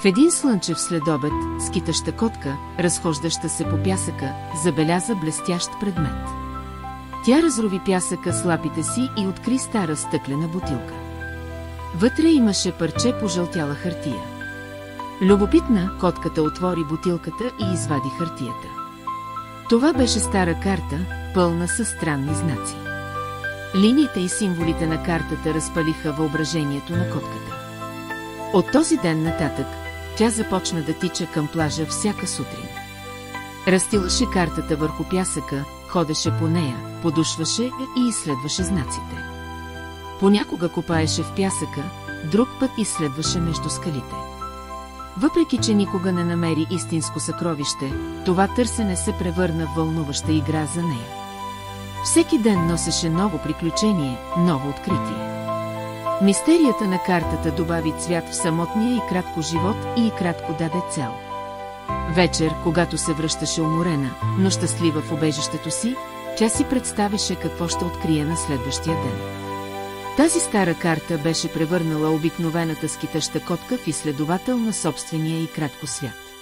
В един слънчев следобед, скитаща котка, разхождаща се по пясъка, забеляза блестящ предмет. Тя разрови пясъка с лапите си и откри стара стъклена бутилка. Вътре имаше парче пожълтяла хартия. Любопитна, котката отвори бутилката и извади хартията. Това беше стара карта, пълна със странни знаци. Линиите и символите на картата разпалиха въображението на котката. От този ден нататък, тя започна да тича към плажа всяка сутрин. Разстилаше картата върху пясъка, ходеше по нея, подушваше и изследваше знаците. Понякога копаеше в пясъка, друг път изследваше между скалите. Въпреки че никога не намери истинско съкровище, това търсене се превърна в вълнуваща игра за нея. Всеки ден носеше ново приключение, ново откритие. Мистерията на картата добави цвят в самотния и кратко живот и кратко даде цел. Вечер, когато се връщаше уморена, но щастлива в убежището си, тя си представяше какво ще открие на следващия ден. Тази стара карта беше превърнала обикновената скитаща котка в изследовател на собствения и кратко свят.